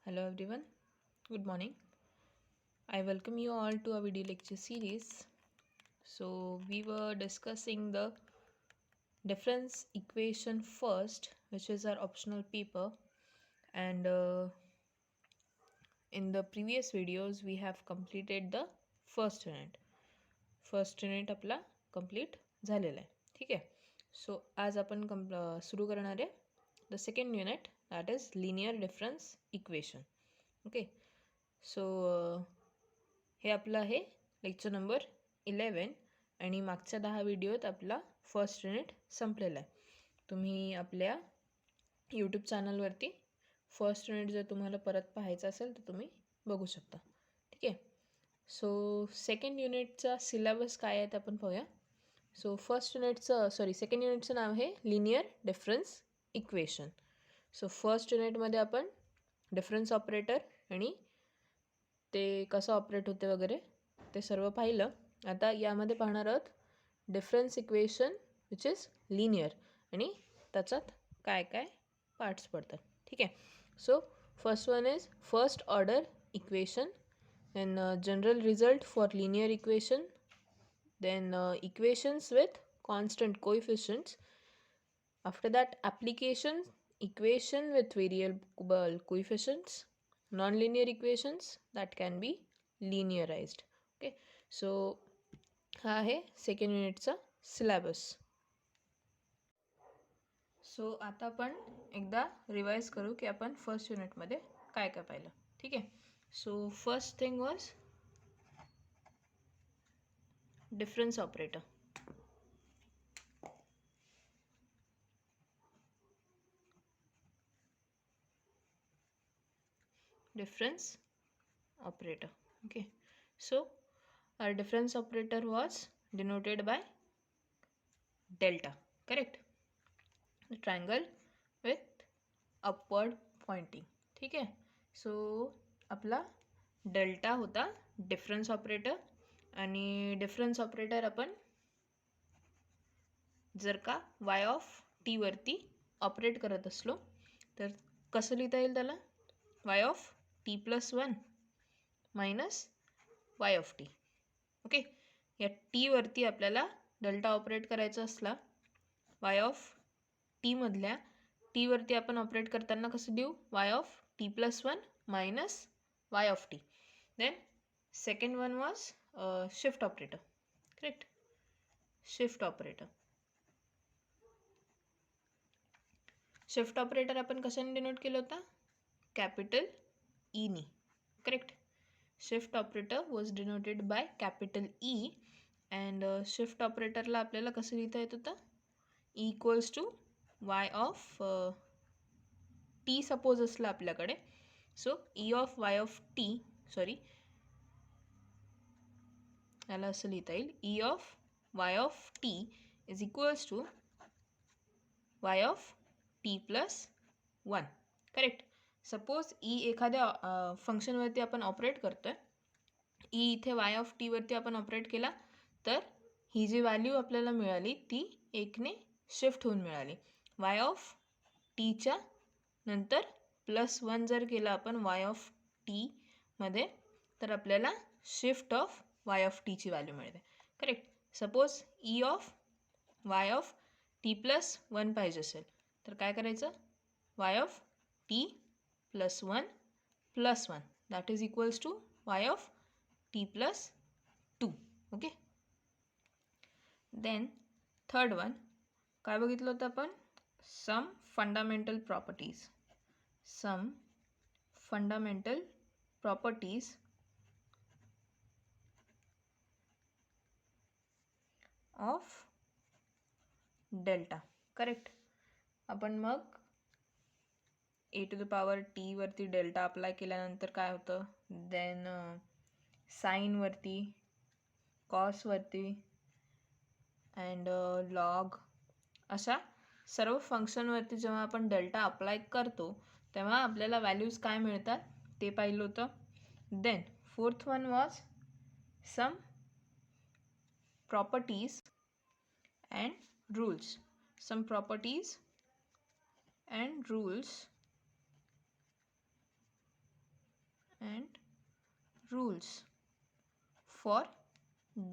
Hello everyone, good morning. I welcome you all to our video lecture series. So we were discussing the difference equation first, which is our optional paper, and in the previous videos we have completed the first unit. First unit आपला complete झालेला आहे. ठीक आहे. So आज आपण सुरू करणार आहे the second unit, that is linear difference equation. Okay. So हे आपलं आहे लेक्चर नंबर 11 आणि मागच्या 10 व्हिडिओत आपला फर्स्ट युनिट संपलेला आहे. तुम्ही आपल्या यूट्यूब चॅनलवरती फर्स्ट युनिट जर तुम्हाला परत पाहायचं असेल तर तुम्ही बघू शकता. ठीक आहे. सो सेकंड युनिटचा सिलेबस काय आहे ते आपण पाहूया. सो सेकंड युनिटचं नाव आहे linear difference equation. So first युनिटमध्ये आपण डिफरन्स ऑपरेटर आणि ते कसं ऑपरेट होते वगैरे ते सर्व पाहिलं. आता यामध्ये पाहणार आहोत difference equation which is linear आणि त्याच्यात काय काय पार्ट्स पडतात. ठीक आहे. So first one is first order equation, then general result for linear equation, then equations with constant coefficients, after that application equation with variable coefficients, non-linear equations that can be linearized. Okay, so हा आहे second युनिटचा syllabus. So आता आपण एकदा revise करू की आपण first युनिटमध्ये काय काय पाहिलं. ठीक आहे. So first thing was difference operator. Difference operator. Okay. So our difference operator was denoted by delta. Correct. The triangle with upward pointing. ठीक आहे. सो आपला डेल्टा होता डिफरन्स ऑपरेटर आणि डिफरन्स ऑपरेटर आपण जर का वाय ऑफ टी वरती operate करत असलो तर कसं लिहिता येईल त्याला, Y of T plus 1 minus y of T. Okay. या टी वरती आपल्याला डेल्टा ऑपरेट करायचा असला, वाय ऑफ टीमधल्या टीवरती आपण ऑपरेट करताना कसं देऊ, y of T plus 1 minus y of t. Then second one was shift operator. Correct. Shift operator. Shift operator आपण कशाने डिनोट केलं होतं, कॅपिटल ईनी. Correct. Shift operator was denoted by capital E and shift ऑपरेटरला आपल्याला कसं लिहिता येत होतं, E equals to Y of t suppose असलं आपल्याकडे. So E of Y of t, sorry, याला असं लिहिता येईल, E of Y of T is equals to Y of T plus 1. Correct. Suppose E एखाद्या फंक्शनवरती आपण ऑपरेट करतो आहे, ई इथे वाय ऑफ टीवरती आपण ऑपरेट केला तर ही जी व्हॅल्यू आपल्याला मिळाली ती एकने शिफ्ट होऊन मिळाली. वाय ऑफ टीच्या नंतर प्लस 1 जर केलं आपण वाय ऑफ टीमध्ये तर आपल्याला शिफ्ट ऑफ वाय ऑफ टीची व्हॅल्यू मिळते. Correct. Suppose E of Y of T plus 1 पाहिजे असेल तर काय करायचं, Y of T plus 1 plus 1 that is equals to Y of T plus 2. Okay. Then third one काय बघितलं होतं आपण, some fundamental properties. Some fundamental properties of delta. Correct. आपण मग A to the power T वरती delta apply केल्यानंतर काय होतं, देन साईनवरती, कॉसवरती अँड लॉग, अशा सर्व फंक्शनवरती जेव्हा आपण डेल्टा अप्लाय करतो तेव्हा आपल्याला व्हॅल्यूज काय मिळतात ते पाहिलं होतं. Then fourth one was some properties and rules. Some properties and rules and rules for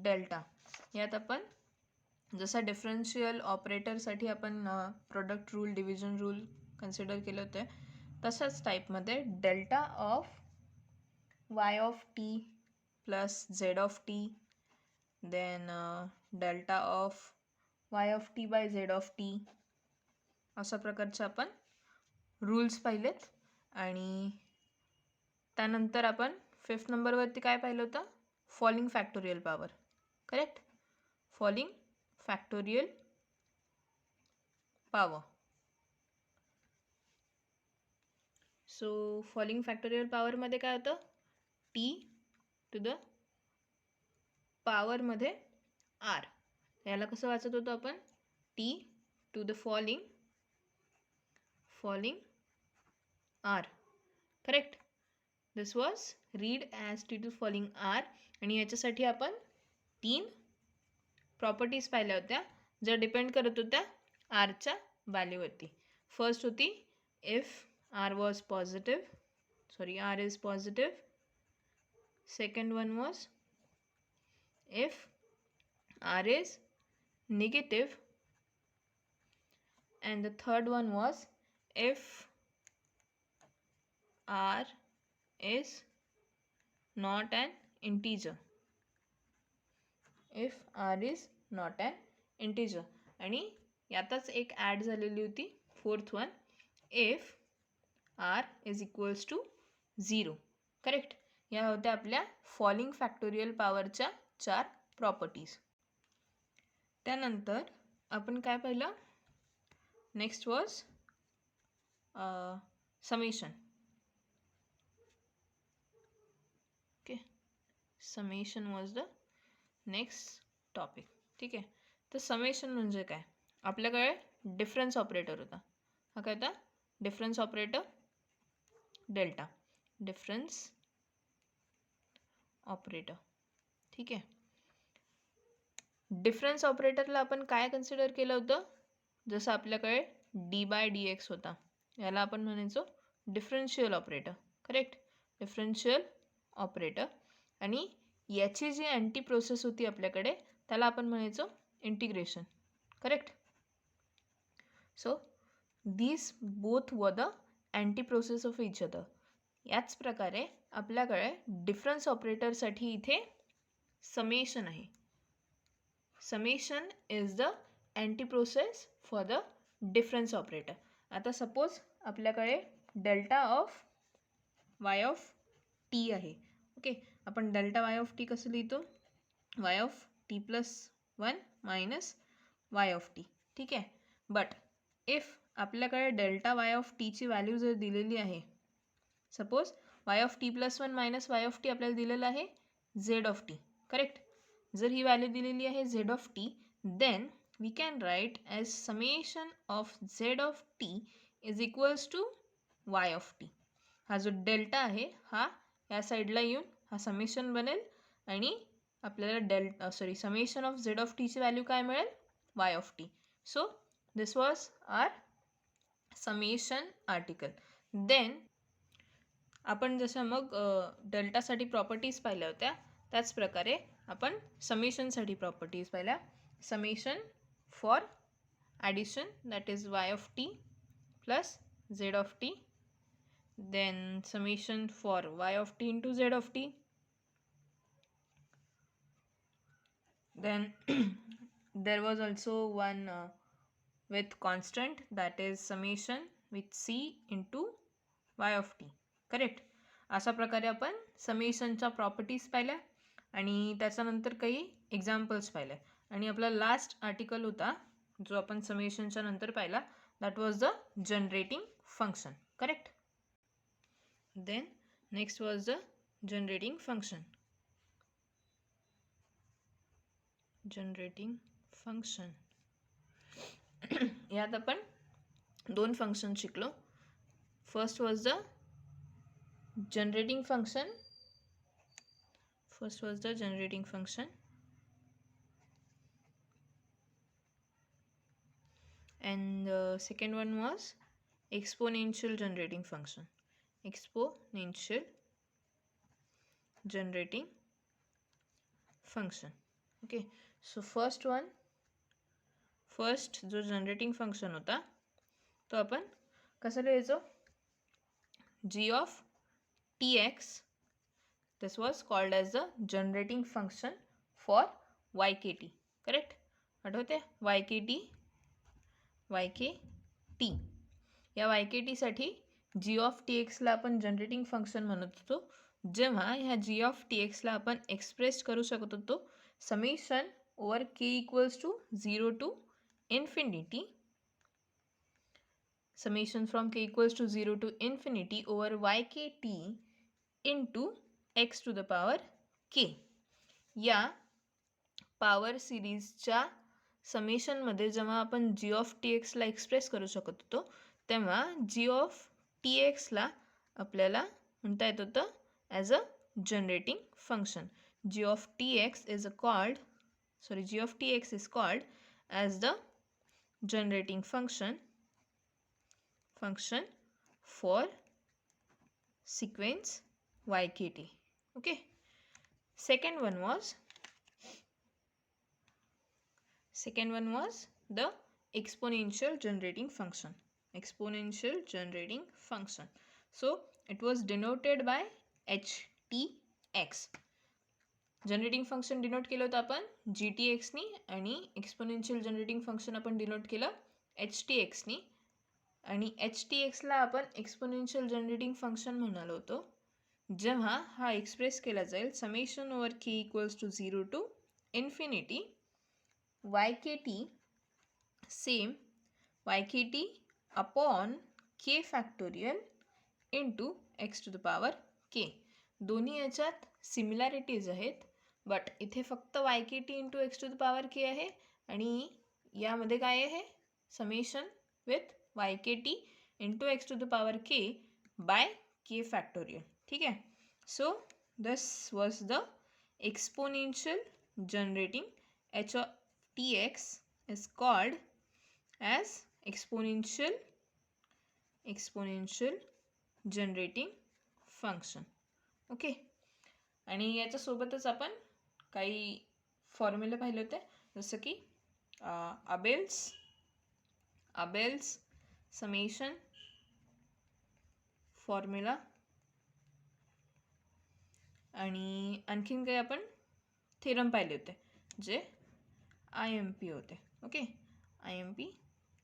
delta. यात आपण जसा डिफरन्शियल ऑपरेटरसाठी आपण product rule, division rule consider केले होते, तशाच टाईपमध्ये delta of y of t plus z of t, then delta of y of t by z of t, अशा प्रकारचे आपण रूल्स पाहिलेत. आणि त्यानंतर आपण 5th नंबरवरती काय पाहिलं होतं? Falling factorial power. Correct? Falling factorial power. So falling factorial पॉवरमध्ये काय होतं? टी टू द पॉवरमध्ये आर. याला कसं वाचत होतो आपण? T to the falling R. Correct? This was read as T to falling R. आणि याच्यासाठी आपण 3 प्रॉपर्टीज पाहिल्या होत्या ज्या डिपेंड करत होत्या आरच्या व्हॅल्यूवरती. फर्स्ट होती if R was positive, sorry R is positive. Second one was if R is negative, and the third one was if r is not an integer. if r is not an integer. आणि यातच एक add झालेली होती fourth one, if r is equals to 0. Correct? या होत्या आपल्या falling factorial पॉवरच्या 4 properties. त्यानंतर आपण काय पाहिलं? Next was summation. Okay, summation was the next topic. ठीक आहे. तर समेशन म्हणजे काय? आपल्याकडे डिफरन्स ऑपरेटर होता. हा काय होता? Difference operator delta. Difference operator. ठीक आहे. डिफरन्स ऑपरेटरला आपण काय कन्सिडर केलं होतं? जसं आपल्याकडे डी बाय डी एक्स होता, याला आपण म्हणायचो differential operator. Correct? Differential operator. आणि याची जी अँटी प्रोसेस होती आपल्याकडे, त्याला आपण म्हणायचो integration. Correct? So these both were the anti process of each other. याच प्रकारे आपल्याकडे डिफरन्स ऑपरेटरसाठी इथे समेशन आहे. Summation is the anti-process for the difference operator. आता सपोज आपल्याकडे delta of y of t आहे. ओके, आपण डेल्टा y ऑफ t कसं लिहितो? y of t plus 1 minus y of t. ठीक आहे. बट इफ आपल्याकडे डेल्टा y ऑफ t ची व्हॅल्यू जर दिलेली आहे, suppose y of t plus 1 minus y of t आपल्याला दिलेलं आहे z ऑफ t. करेक्ट? जर ही व्हॅल्यू दिलेली आहे z of t, then we can write as summation of z of t is equals to y of t. हा जो delta आहे हा या साईडला येऊन हा समेशन बनेल आणि आपल्याला समेशन ऑफ z ऑफ टीची व्हॅल्यू काय मिळेल? y of t. So this was our summation article. Then आपण जसं मग डेल्टासाठी प्रॉपर्टीज पाहिल्या होत्या, त्याच प्रकारे आपण समेशनसाठी प्रॉपर्टीज पाहिल्या. Summation for addition, that is y of t plus z of t. Then summation for y of t into z of t. Then there was also one with constant, that is summation with c into y of t. Correct? अशा प्रकारे आपण समेशनच्या properties पाहिल्या आणि त्याच्यानंतर काही examples पाहिले. आणि आपला लास्ट आर्टिकल होता जो आपण समेशनच्या नंतर पाहिला, that was the generating function. Correct? Then next was the generating function. Generating function यात आपण 2 फंक्शन शिकलो. First was the generating function. First was the generating function, and the second one was exponential generating function. Exponential generating function. Okay, so first जो generating function होता तो आपण कसं लिहायचो, g of tx, this was called as the generating function for ykt. Correct, आठवते ykt. या ykt साठी g of tx ला आपण जनरेटिंग फंक्शन म्हणत होतो, जेव्हा ह्या g of tx ला आपण एक्सप्रेस करू शकत होतो summation over k equals to 0 to infinity, summation from k equals to 0 to infinity over ykt into x to the power k. या पॉवर सिरीजच्या समेशनमध्ये जेव्हा आपण g of tx ला एक्सप्रेस करू शकत होतो तेव्हा g of tx ला आपल्याला म्हणता येत होतं as a generating function. g of tx is called as the generating function for sequence ykt. Okay, second one was the exponential generating function. So it was denoted by htx. Generating function denote केलं होतं आपण gtxनी आणि exponential generating function आपण denote केलं htxनी. आणि htxला आपण exponential generating function म्हणालो होतो जेव्हा हा एक्सप्रेस केला जाईल summation over k equals to 0 to infinity ykt same ykt upon k factorial into x to the power k. दोन्ही याच्यात सिमिलॅरिटीज आहेत, बट इथे फक्त ykt into x to the power k आहे आणि यामध्ये काय आहे summation with ykt into x to the power k by k factorial. ठीक आहे, so this was the exponential generating h of tx is called as exponential generating function. Okay, आणि याच्यासोबतच आपण काही फॉर्म्युला पाहिले होते जसं की अबेल्स समेशन फॉर्म्युला आणि आणखीन काही आपण थेरम पाहिले होते जे IMP होते. Okay, IMP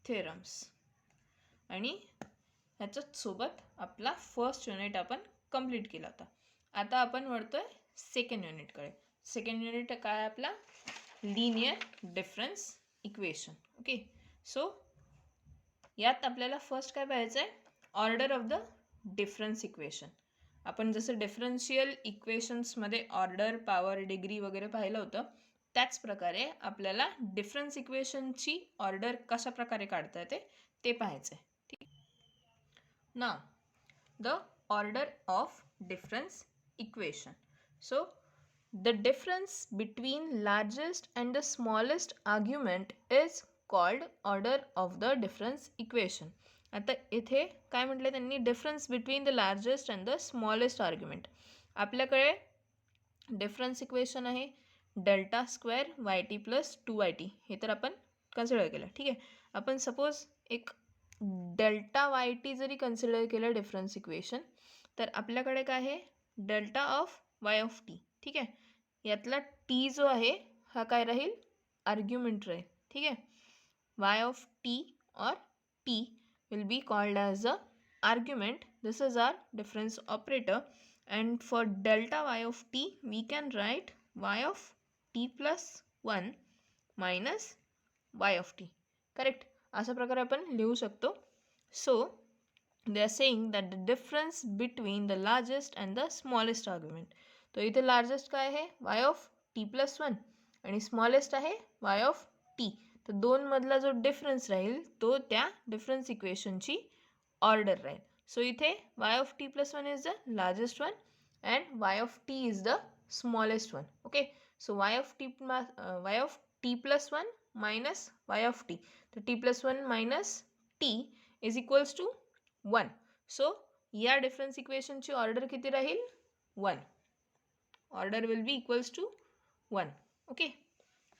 theorems. आणि ह्याच्याच सोबत आपला फर्स्ट युनिट आपण कंप्लीट केला होता. आता आपण वळतोय सेकंड युनिटकडे. सेकंड युनिट काय आपला linear difference equation. Okay, so यात आपल्याला फर्स्ट काय पाहायचं आहे order of the difference equation. आपण जसं डिफरन्शियल इक्वेशन्समध्ये ऑर्डर पॉवर डिग्री वगैरे पाहिलं होतं त्याच प्रकारे आपल्याला डिफरन्स इक्वेशनची ऑर्डर कशा प्रकारे काढता येते ते पाहायचं आहे. ठीक, नाव the order of difference equation. So the difference between largest and the smallest argument is called order of the difference equation. आता इथे काय म्हटलं त्यांनी difference between the largest and the smallest argument. आपल्याकडे डिफरन्स इक्वेशन आहे delta square yt plus 2yt. हे तर आपण कन्सिडर केलं. ठीक आहे, आपण सपोज एक डेल्टा yt जरी कन्सिडर केलं डिफरन्स इक्वेशन तर आपल्याकडे काय आहे delta of y of t. ठीक आहे, यातला t जो आहे हा काय राहील आर्ग्युमेंट राहील. ठीक आहे, y ऑफ t और t will be called as the argument. This is our difference operator, and for delta y of t we can write y of t plus 1 minus y of t. Correct, अशा प्रकारे आपण लिहू शकतो. So they are saying that the difference between the largest and the smallest argument. तो इथे largest काय आहे y of t plus 1 आणि स्मॉलेस्ट आहे y ऑफ t. तर दोन मधला जो डिफरन्स राहील तो त्या डिफरन्स इक्वेशनची ऑर्डर राहील. सो इथे y of t plus 1 is the largest one and y of t is the smallest one. Okay, so y of t plus 1 minus y of t. तर t plus 1 minus t is equals to 1. So या difference इक्वेशनची order किती राहील 1. Order will be equals to 1. Okay,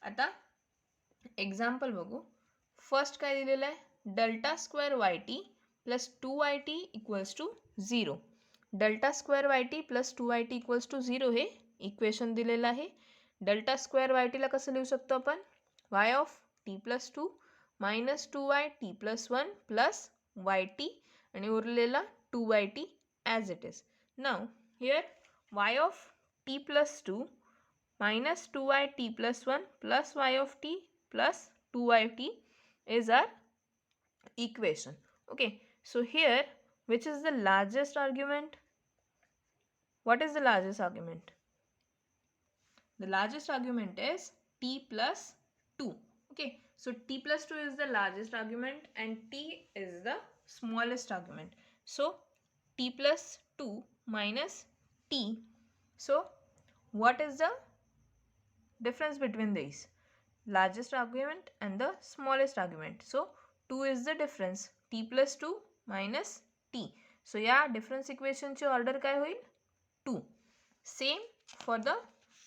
आता example बघू. First काय दिलेलं आहे, delta square y t plus 2yt equals to 0. Delta square y t plus 2yt equals to 0 हे इक्वेशन दिलेलं आहे. डेल्टा स्क्वेअर वाय टीला कसं लिहू शकतो आपण, Y of T plus 2 minus 2yt plus 1 plus yt आणि उरलेला 2yt as it is. Now here Y of T plus 2 minus 2yt plus 1 plus y of t plus 2yt is our equation. Okay, so here which is the largest argument? What is the largest argument? The largest argument is t plus 2. Okay, so t plus 2 is the largest argument and t is the smallest argument. So t plus 2 minus t. So what is the difference between these? Largest argument and the smallest argument. So 2 is the difference. t plus 2 minus t. So या difference equation ची order काय होईल, 2. Same for the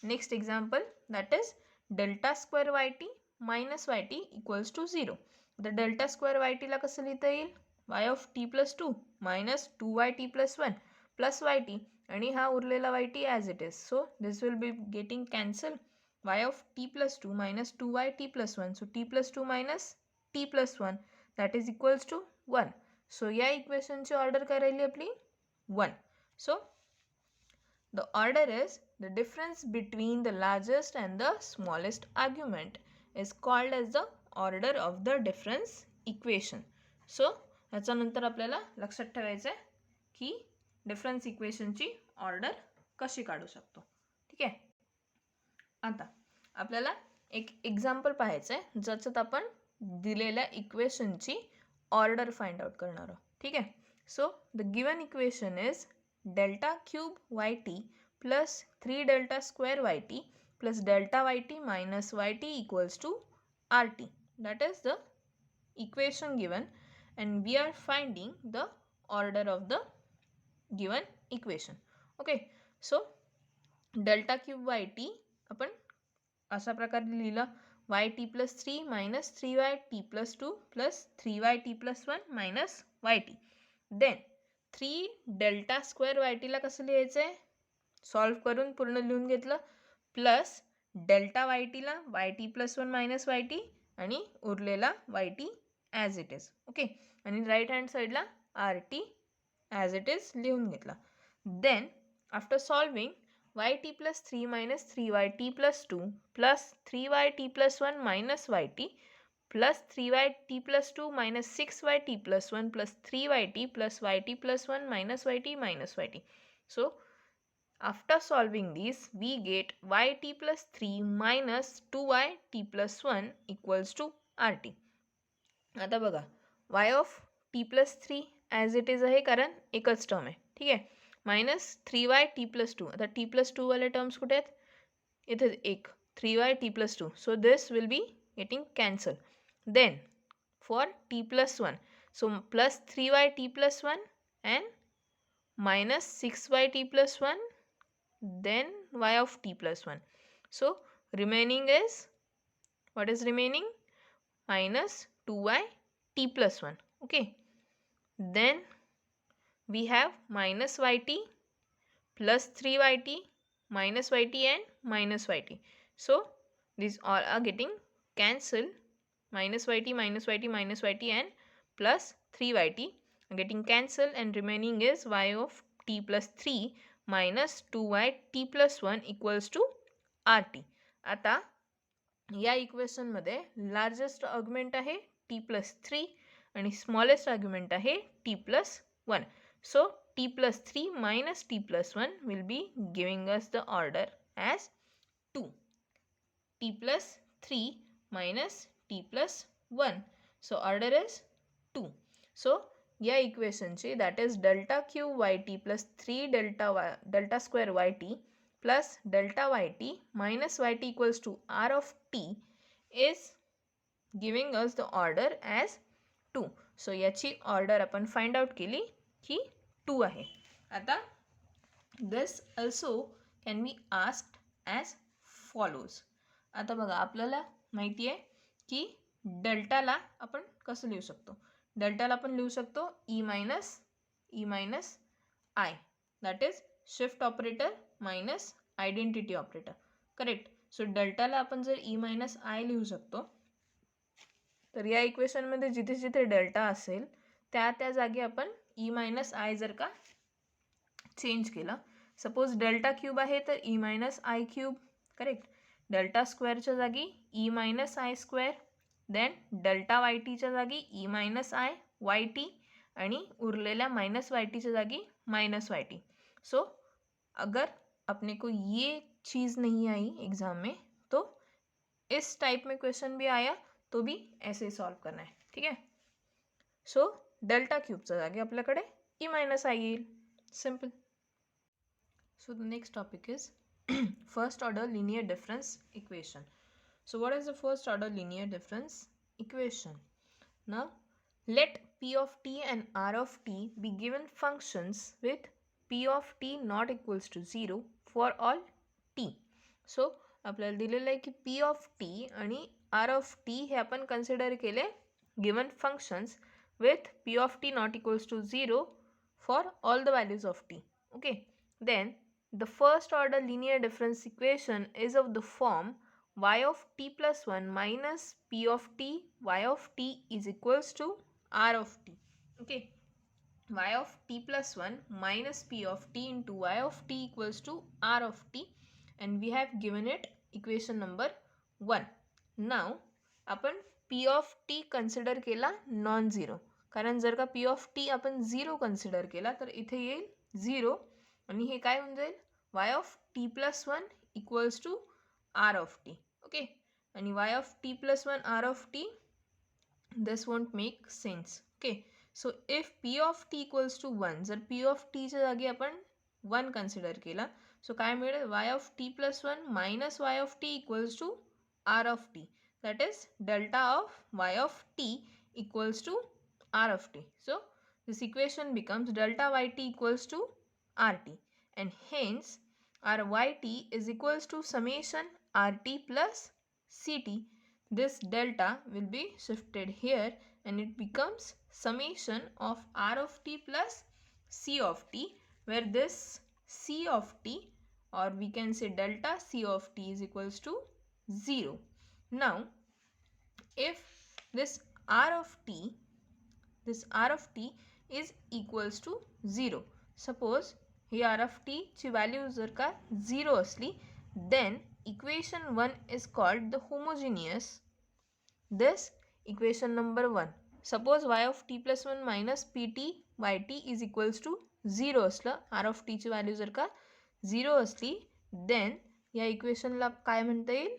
next example, that is delta square yt minus yt equals to 0. The delta square yt ला कसं लिहिता येईल, y of t plus 2 minus 2yt plus 1 plus yt आणि हा उरलेला yt as it is. So this will be getting cancelled. y of t plus 2 minus 2yt plus 1. So t plus 2 minus t plus 1 that is equals to 1. So या equation ची order काय राहिली आपली, 1. So the order is the difference between the largest and the smallest argument is called as the order of the difference equation. So ह्याच्यानंतर आपल्याला लक्षात ठेवायचं आहे की डिफरन्स इक्वेशनची ऑर्डर कशी काढू शकतो. ठीक आहे, आता आपल्याला एक एक्झाम्पल पाहायचं आहे ज्याच्यात आपण दिलेल्या इक्वेशनची ऑर्डर फाइंड आउट करणार आहोत. ठीक आहे, so the given equation is delta cube y t plus 3 delta square y t plus delta y t minus y t equals to r t. That is the equation given and we are finding the order of the given equation. Okay, so delta cube yt आपण अशा प्रकारे लिहिलं, yt plus 3 minus 3yt plus 2 plus 3yt plus 1 minus yt. then 3 delta square yt ला कसं लिहायचं आहे, solve करून पूर्ण लिहून घेतलं, प्लस डेल्टा yt ला yt plus 1 minus yt आणि उरलेला yt as it is. Okay, आणि राईट हँड साईडला r t as it is लिहून घेतला. Then after solving yt plus 3 minus 3yt plus 2 plus 3yt plus 1 minus yt plus 3yt plus 2 minus 6yt plus 1 plus 3yt plus yt plus 1 minus yt minus yt. So after solving this we get yt plus 3 minus 2yt plus 1 equals to rt. आता बघा, y of T plus 3 as it is आहे कारण एकच term आहे. ठीक आहे, minus 3y plus 2. आता T plus 2 वाले टर्म्स कुठे आहेत, इथे एक 3y plus 2. So this will be getting cancel. Then for t plus 1, so plus 3y plus 1 and minus 6y plus 1, then y of T plus 1. So remaining is, what is remaining, minus 2yt plus 1. Okay, then we have minus yt plus 3yt minus yt and minus yt. So these all are getting cancelled. Minus yt minus yt minus yt and plus 3yt are getting cancelled and remaining is y of t plus 3 minus 2yt plus 1 equals to rt. आता या इक्वेशनमध्ये largest argument आहे t plus 3 आणि smallest argument आहे t plus 1. So t plus 3 minus t plus 1 will be giving us the order as 2. T plus 3 minus t plus 1, so order is 2. So या इक्वेशनची that is delta cube y t plus 3 delta square y t plus delta yt minus yt equals to r of t is giving us the order as 2. So याची order आपण find out केली की 2 आहे. आता this also can be asked as follows. आता बघा आपल्याला माहिती आहे की डेल्टाला आपण कसं लिहू शकतो. डेल्टाला आपण लिहू शकतो E minus I, that is shift operator minus identity operator. Correct. So डेल्टाला आपण जर ई मायनस आय लिहू शकतो, तर या इक्वेशनमध्ये जिथे जिथे डेल्टा असेल त्या जागी आपण ई मायनस आय जर का चेंज केलं, सपोज डेल्टा क्यूब आहे तर E minus I cube. Correct. Delta स्क्वेअरच्या जागी E minus I square, then delta y टीच्या जागी E minus I y t, आणि उरलेल्या माइनस वाई टी की जागी माइनस वाई टी. सो अगर अपने को ये चीज़ नहीं आई एग्ज़ाम में तो इस टाइप में क्वेश्चन भी आया तो भी ऐसे ही सॉल्व करना है. ठीक है. सो डेल्टा क्यूबच्या जागी आपल्याकडे ई मायनस आय येईल. Simple. So the next topic is first order linear difference equation. So what is the first order linear difference equation? Now let p of t and r of t be given functions with p of t not equals to 0 for all t. So आपल्याला दिलेलं आहे की p of t आणि r of t हे आपण consider केले given functions with p of t not equals to 0 for all the values of t. Okay. Then the first order linear difference equation is of the form y of t plus 1 minus p of t y of t is equals to r of t. Okay. Y of t plus 1 minus p of t into y of t equals to r of t, and we have given it equation number 1. Now आपण p of t consider केला non zero, कारण जर का p of t आपण 0 consider केला तर इथे येईल 0 आणि हे काय होऊन जाईल y of t plus 1 equals to r of t. Okay. आणि y of t plus 1 r of t, this won't make sense. Okay. So if p of t equals to 1, जर p of t च्या जागी आपण 1 consider केला, so काय मिळेल y of t plus 1 minus y of t equals to r of t. That is delta of y of t equals to r of t. So this equation becomes delta yt equals to rt, and hence our yt is equals to summation rt plus ct. This delta will be shifted here and it becomes summation of r of t plus c of t, where this c of t, or we can say delta c of t, is equals to 0. Now if this r of t is equals to 0, suppose he r of t ची value जर का 0 असली, then equation 1 is called the homogeneous. This equation number 1. Suppose y of t plus 1 minus pt yt is equals to 0 असलं, r of t ची value जर का 0 असली, then या इक्वेशनला काय म्हणता येईल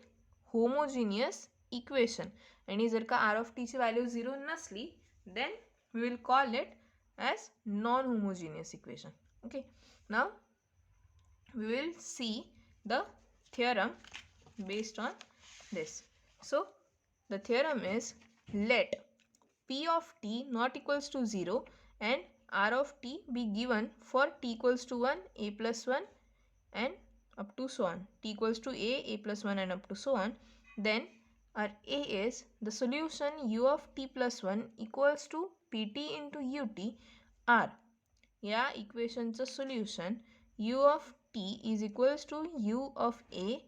होमोजिनियस इक्वेशन. आणि जर का r of t ची व्हॅल्यू 0 नसली, then we will call it as non homogeneous equation. Okay. Now we will see the theorem based on this. So the theorem is let p of t not equals to 0 and r of t be given for t equals to 1, a plus 1 and up to so on, t equals to a plus 1 and up to so on. Then our a is the solution u of t plus 1 equals to pt into ut. r या इक्वेशनचं solution u of t is equals to u of a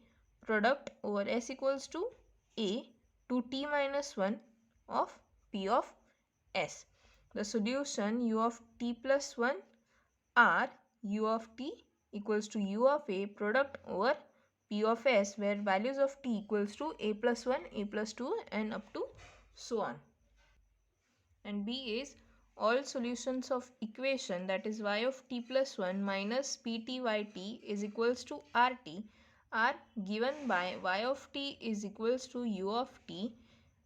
product over s equals to a to t minus 1 of p of s. The solution u of t plus 1 r u of t equals to u of a product over p of s, where values of t equals to a plus 1, a plus 2 and up to so on. And b is all solutions of equation, that is y of t plus 1 minus pt yt is equals to rt, are given by y of t is equals to u of t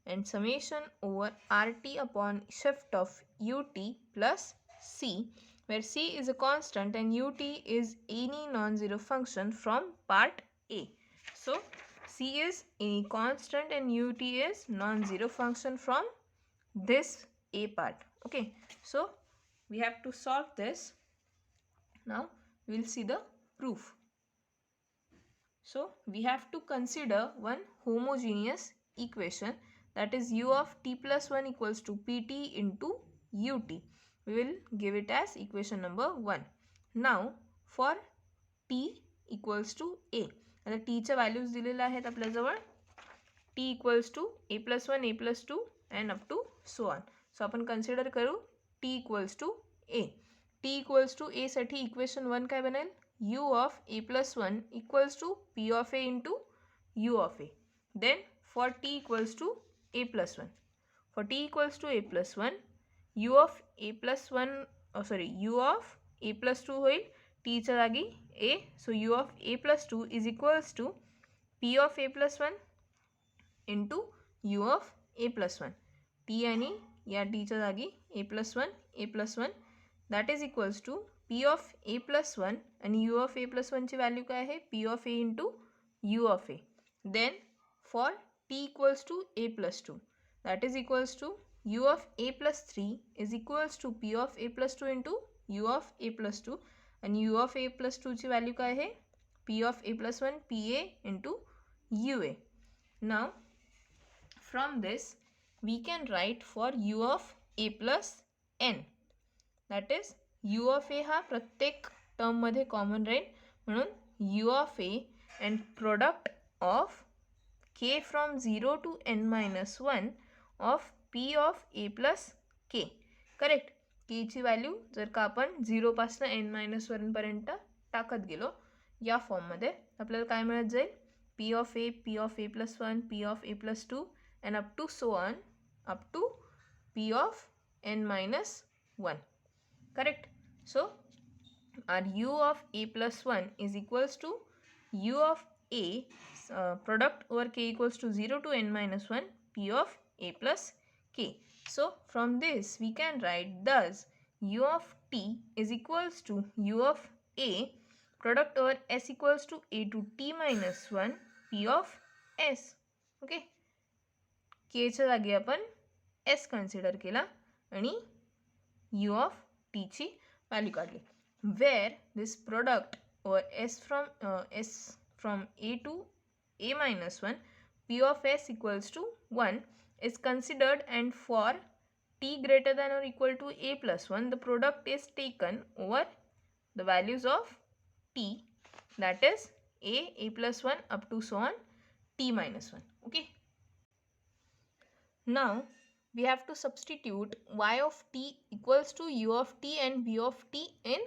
and summation over rt upon shift of ut plus c, where c is a constant and ut is any non-zero function from part A. So c is any constant and ut is non-zero function from this A part. Okay, so we have to solve this. Now we will see the proof. So we have to consider one homogeneous equation, that is u of t plus 1 equals to pt into ut. We will give it as equation number 1. Now for t equals to a, आता t च्या values दिलेल्या आहेत आपल्याजवळ, t equals to a plus 1 a plus 2 and up to so on. So आपण consider करू t equals to a. t equals to a साठी equation 1 काय बनेल, u of a plus 1 equals to p of a into u of a. Then for t equals to a plus 1, for t equals to a plus 1, u of a plus 1 u of a plus 2 होईल t च्या जागी a. So u of a plus 2 is equals to p of a plus 1 into u of a plus 1. t आणि या t च्या जागी a plus 1 that is equals to p of a plus 1 आणि u of a plus 1 ची value काय आहे, p of a into u of a. Then for t equals to a plus 2, that is equals to u of a plus 3 is equals to p of a plus 2 into u of a plus 2 आणि u of a plus 2 ची value काय आहे, p of a plus 1 pa into ua. Now from this we can write for u of a plus n, that is u of a हा प्रत्येक term मध्ये common राहील म्हणून u of a and product of k from 0 to n minus 1 of p of a plus k. Correct. k ची value जर का आपण 0 पासून n minus 1 पर्यंत टाकत गेलो या फॉर्ममध्ये आपल्याला काय मिळत जाईल, p of a plus 1 p of a plus 2 and up to so on up to p of n minus 1. Correct. So our u of a plus 1 is equals to u of a product over k equals to 0 to n minus 1 p of a plus k. So from this we can write thus u of t is equals to u of a product over s equals to a to t minus 1 p of s. Okay. k च्या जागी आपण s consider केला आणि u of t ची value काढली, where this product over s from a to a minus 1 p of s equals to 1 is considered, and for t greater than or equal to a plus 1 the product is taken over the values of t, that is a plus 1 up to so on t minus 1. Okay. Now we have to substitute y of t equals to u of t and v of t in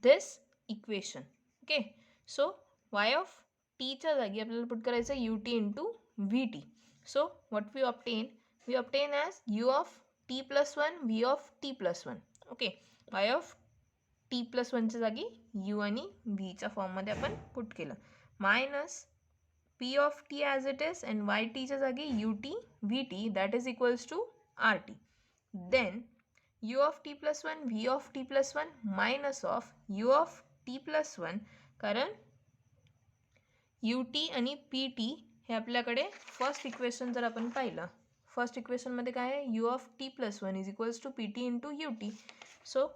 this equation. Okay. So y of t च्या जागी आपल्याला put करायचं ut into vt. So what we obtain as u of t plus 1 v of t plus 1. Okay. y of t plus 1 च्या जागी u आणि v च्या form मध्ये आपण पुट केलं, minus p of t as it is and yt च्या जागी ut vt that is equals to rt. Then u of t plus 1 v of t plus 1 minus of u of t plus 1, कारण ut आणि pt हे आपल्याकडे first equation जर आपण पाहिलं, first equation मध्ये काय आहे, u of t plus 1 is equals to pt into ut. So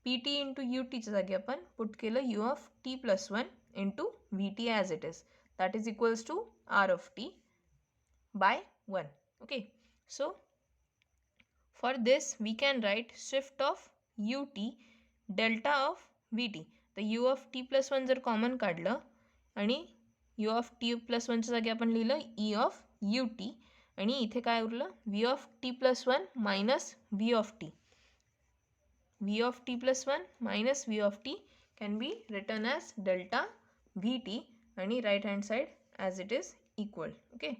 pt into ut च्या जागी आपण पुट केलं u of t plus 1 into vt as it is, that is equals to r of t by 1. Okay. So for this we can write shift of ut delta of vt. तर u of t plus 1 जर common काढलं आणि u of t plus 1 च्या जागी आपण लिहिलं e of ut आणि इथे काय उरलं v of t plus 1 minus v of t. v of t plus 1 minus v of t can be written as delta vt आणि right hand side as it is equal. Okay.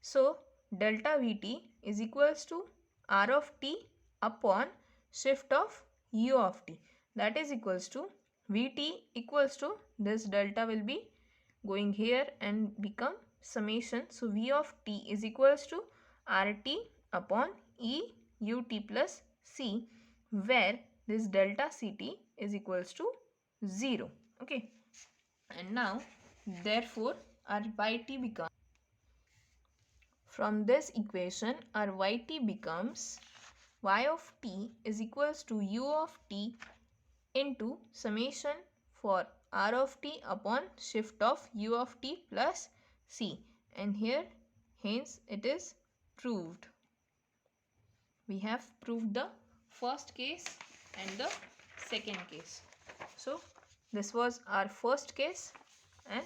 So delta vt is equals to r of t upon shift of u of t, that is equals to vt equals to this delta will be going here and become summation. So v of t is equals to rt upon e ut plus c, where this delta ct is equals to 0. Okay. And now therefore our yt becomes, from this equation our yt becomes y of t is equals to u of t into summation for r of t upon shift of u of t plus c, and here hence it is proved. We have proved the first case and the second case. So this was our first case and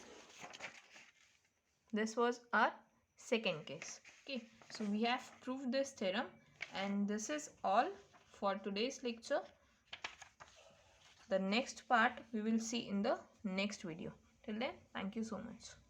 this was our second case. Okay, so we have proved this theorem, and this is all for today's lecture. The next part we will see in the next video. Till then, thank you so much.